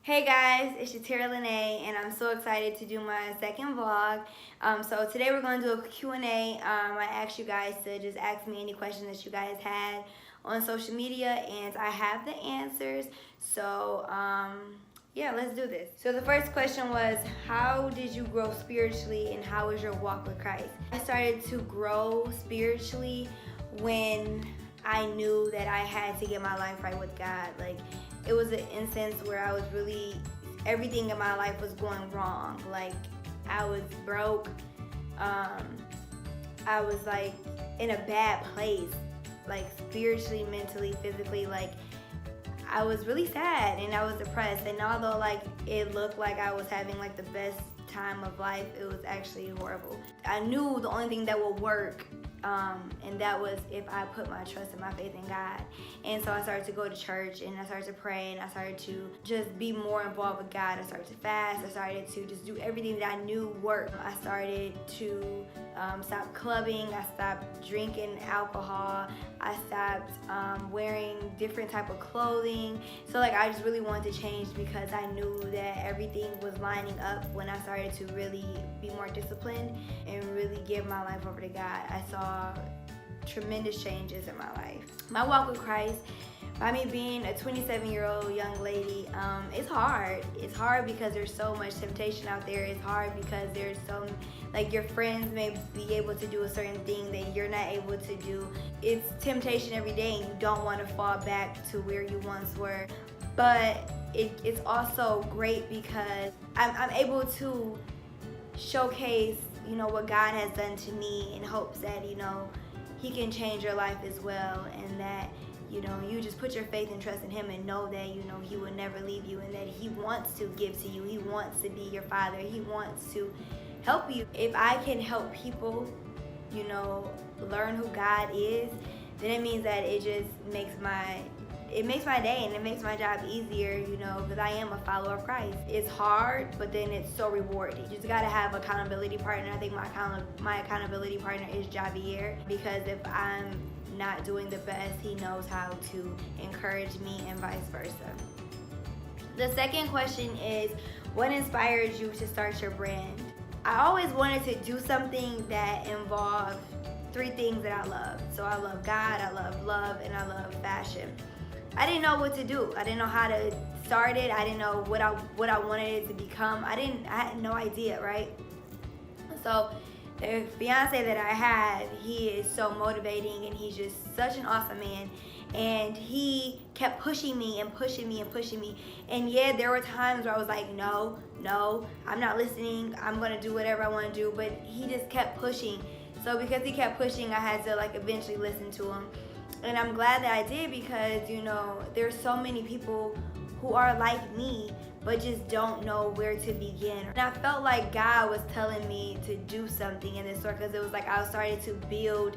Hey guys, it's Sha'Tarra La'Nay, and I'm so excited to do my second vlog. So today we're going to do a Q&A. I asked you guys to just ask me any questions that you guys had on social media, and I have the answers. So yeah, let's do this. So the first question was, how did you grow spiritually, and how was your walk with Christ? I started to grow spiritually when I knew that I had to get my life right with God. Like, it was an instance where I was really, everything in my life was going wrong. Like, I was broke. I was like in a bad place, like spiritually, mentally, physically. Like, I was really sad and I was depressed. And although like it looked like I was having like the best time of life, it was actually horrible. I knew the only thing that would work, and that was if I put my trust and my faith in God. And so I started to go to church, and I started to pray, and I started to just be more involved with God. I started to fast. I started to just do everything that I knew worked. I started to stop clubbing. I stopped drinking alcohol. I stopped wearing different type of clothing. So like, I just really wanted to change because I knew that everything was lining up when I started to really be more disciplined and really give my life over to God. I saw tremendous changes in my life. My walk with Christ, by me being a 27-year-old young lady, it's hard. It's hard because there's so much temptation out there. It's hard because there's so, like, your friends may be able to do a certain thing that you're not able to do. It's temptation every day, and you don't want to fall back to where you once were. But it's also great because I'm able to showcase, what God has done to me, in hopes that, He can change your life as well, and that, you just put your faith and trust in Him and know that, He will never leave you, and that He wants to give to you. He wants to be your Father. He wants to help you. If I can help people, learn who God is, then it means that it just makes my day, and it makes my job easier, because I am a follower of Christ. It's hard, but then it's so rewarding. You just gotta have accountability partner. I think my accountability partner is Javier, because if I'm not doing the best, he knows how to encourage me, and vice versa. The second question is, what inspired you to start your brand? I always wanted to do something that involved three things that I love. So I love God, I love love, and I love fashion. I didn't know what to do. I didn't know how to start it. I didn't know what I wanted it to become. I had no idea, right? So the fiance that I had, he is so motivating, and he's just such an awesome man. And he kept pushing me and pushing me and pushing me. And yeah, there were times where I was like, no, I'm not listening. I'm gonna do whatever I wanna do. But he just kept pushing. So because he kept pushing, I had to like eventually listen to him. And I'm glad that I did, because, there's so many people who are like me, but just don't know where to begin. And I felt like God was telling me to do something in this sort, because it was like I was starting to build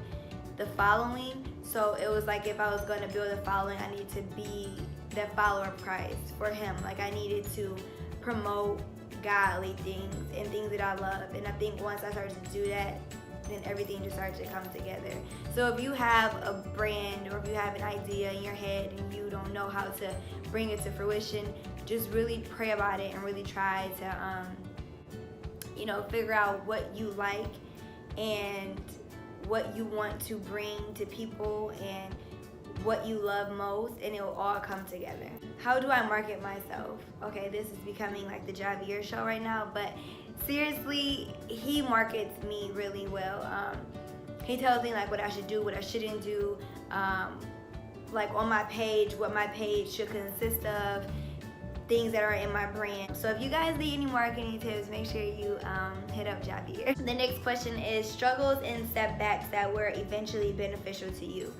the following. So it was like, if I was going to build a following, I needed to be that follower of Christ for Him. Like, I needed to promote godly things and things that I love. And I think once I started to do that, then everything just starts to come together. So if you have a brand, or if you have an idea in your head and you don't know how to bring it to fruition, just really pray about it and really try to, figure out what you like and what you want to bring to people and what you love most, and it will all come together. How do I market myself? Okay, this is becoming like the Javier show right now, but seriously, he markets me really well. He tells me like what I should do, what I shouldn't do, like on my page, what my page should consist of, things that are in my brand. So if you guys need any marketing tips, make sure you hit up Javier. The next question is, struggles and setbacks that were eventually beneficial to you.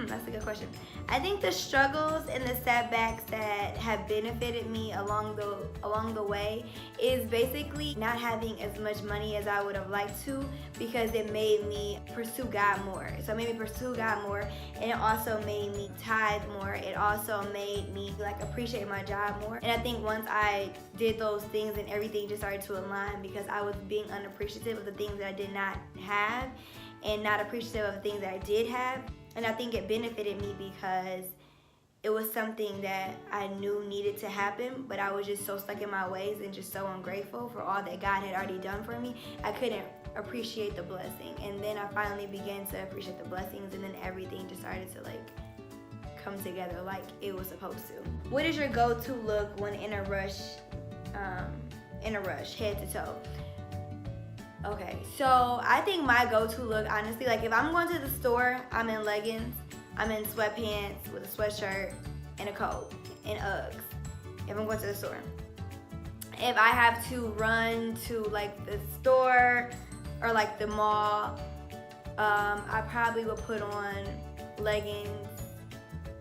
That's a good question. I think the struggles and the setbacks that have benefited me along the way is basically not having as much money as I would have liked to, because it made me pursue God more. So it made me pursue God more, and it also made me tithe more. It also made me like appreciate my job more. And I think once I did those things, and everything just started to align, because I was being unappreciative of the things that I did not have, and not appreciative of the things that I did have. And I think it benefited me because it was something that I knew needed to happen, but I was just so stuck in my ways and just so ungrateful for all that God had already done for me. I couldn't appreciate the blessing. And then I finally began to appreciate the blessings, and then everything just started to like come together like it was supposed to. What is your go-to look when in a rush, head to toe? Okay, so I think my go-to look, honestly, like if I'm going to the store, I'm in leggings, I'm in sweatpants with a sweatshirt and a coat and Uggs if I'm going to the store. If I have to run to like the store or like the mall, I probably would put on leggings,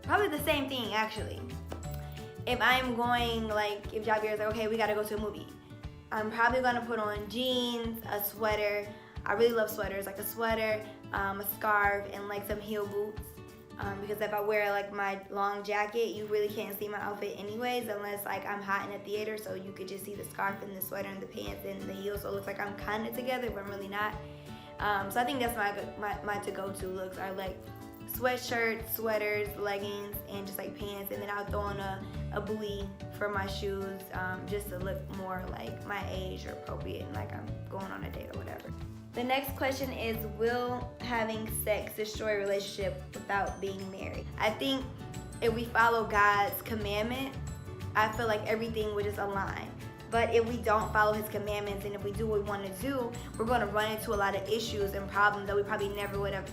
probably the same thing actually. If I'm going, like if Javier's like, okay, we gotta go to a movie, I'm probably gonna put on jeans, a sweater. I really love sweaters, like a sweater, a scarf, and like some heel boots. Because if I wear like my long jacket, you really can't see my outfit anyways, unless like I'm hot in a theater, so you could just see the scarf and the sweater and the pants and the heels, so it looks like I'm kind of together, but I'm really not. So I think that's my to-go-to looks are like sweatshirts, sweaters, leggings, and just like pants, and then I'll throw on a buoy for my shoes, just to look more like my age or appropriate, and like I'm going on a date or whatever. The next question is, will having sex destroy a relationship without being married? I think if we follow God's commandment, I feel like everything would just align. But if we don't follow his commandments and if we do what we want to do, we're going to run into a lot of issues and problems that we probably never would have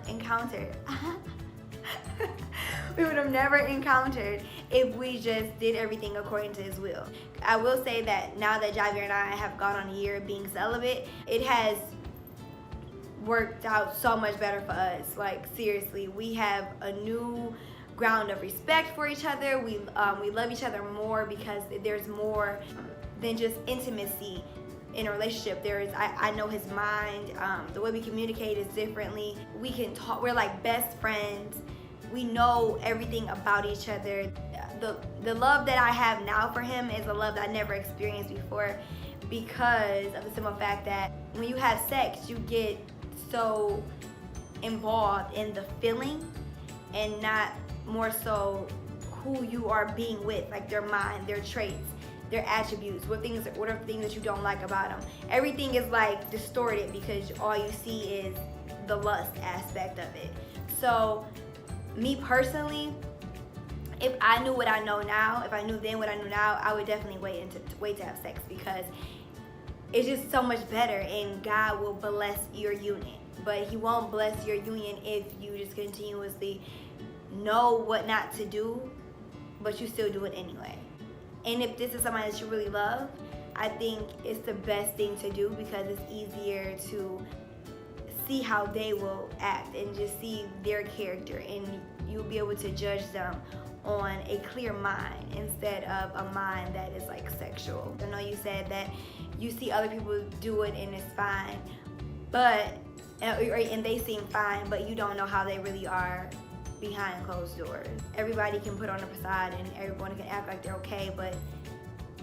encountered. We would have never encountered if we just did everything according to his will. I will say that now that Javier and I have gone on a year of being celibate, it has worked out so much better for us. Like seriously, we have a new ground of respect for each other. We love each other more because there's more than just intimacy in a relationship. I know his mind. The way we communicate is differently. We can talk. We're like best friends. We know everything about each other. The love that I have now for him is a love that I never experienced before, because of the simple fact that when you have sex, you get so involved in the feeling and not more so who you are being with, like their mind, their traits, their attributes, what are things that you don't like about them. Everything is like distorted because all you see is the lust aspect of it. So me personally, if I knew what I know now, if I knew then what I knew now, I would definitely wait to have sex, because it's just so much better and God will bless your union. But he won't bless your union if you just continuously know what not to do, but you still do it anyway. And if this is somebody that you really love, I think it's the best thing to do, because it's easier to see how they will act and just see their character, and you'll be able to judge them on a clear mind instead of a mind that is like sexual. I know you said that you see other people do it and it's fine, but and they seem fine, but you don't know how they really are behind closed doors. Everybody can put on a facade and everyone can act like they're okay, but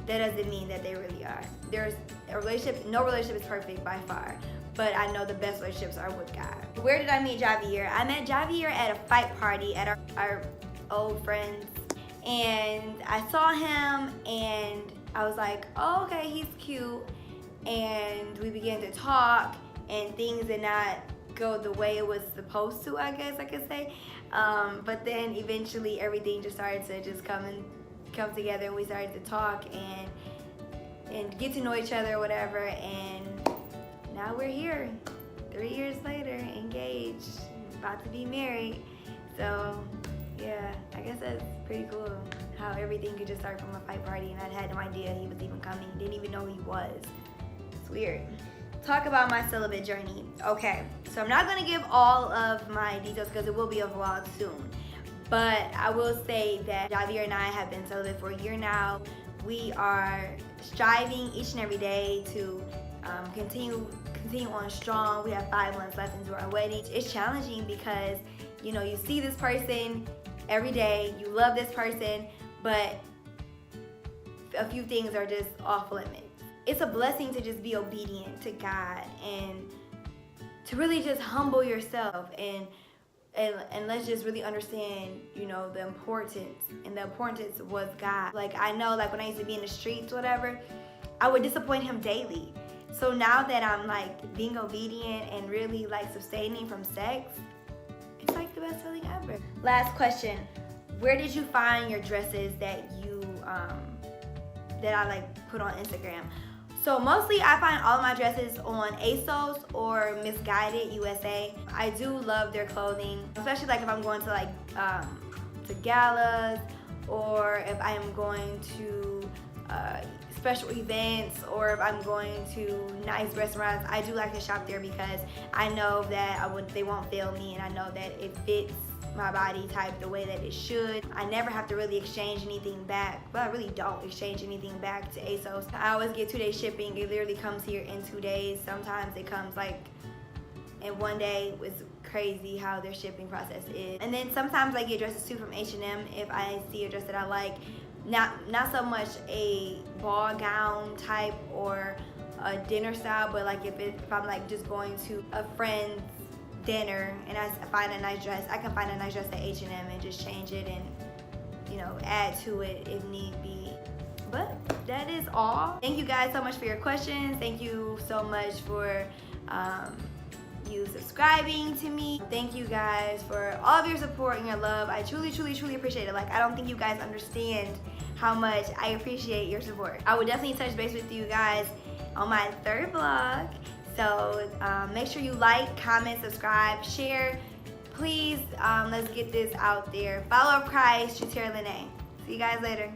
that doesn't mean that they really are. There's a relationship, no relationship is perfect by far, but I know the best relationships are with God. Where did I meet Javier? I met Javier at a fight party at our old friends, and I saw him and I was like, oh, okay, he's cute, and we began to talk, and things did not go the way it was supposed to, I guess I could say. But then eventually everything just started to just come together, and we started to talk and get to know each other or whatever, and now we're here 3 years later, engaged, about to be married. So yeah, I guess that's pretty cool how everything could just start from a fight party, and I had no idea he was even coming, didn't even know he was. It's weird. Talk about my celibate journey. Okay, so I'm not gonna give all of my details because it will be a vlog soon, but I will say that Javier and I have been celibate for a year now. We are striving each and every day to continue on strong. We have 5 months left into our wedding. It's challenging because, you know, you see this person every day, you love this person, but a few things are just off limits. It's a blessing to just be obedient to God and to really just humble yourself. And and let's just really understand, you know, the importance. And the importance was God. Like, I know, like, when I used to be in the streets, whatever, I would disappoint him daily. So now that I'm like being obedient and really like sustaining from sex, it's like the best feeling ever. Last question. Where did you find your dresses that you that I like put on Instagram? So mostly I find all of my dresses on ASOS or Misguided USA. I do love their clothing, especially like if I'm going to like to galas, or if I am going to special events, or if I'm going to nice restaurants. I do like to shop there because I know that they won't fail me, and I know that it fits my body type the way that it should. I never have to really exchange anything back. Well, I really don't exchange anything back to ASOS. I always get 2-day shipping. It literally comes here in 2 days. Sometimes it comes like in 1 day. It's crazy how their shipping process is. And then sometimes I get dresses too from H&M if I see a dress that I like. Not so much a ball gown type or a dinner style, but like if I'm like just going to a friend's dinner and I find a nice dress, I can find a nice dress at H&M and just change it and, you know, add to it if need be. But that is all. Thank you guys so much for your questions. Thank you so much for you subscribing to me. Thank you guys for all of your support and your love. I truly, truly, truly appreciate it. Like, I don't think you guys understand how much I appreciate your support. I would definitely touch base with you guys on my 3rd vlog. So make sure you like, comment, subscribe, share. Please, let's get this out there. Follow Christ, Sha'Tarra La'Nay. See you guys later.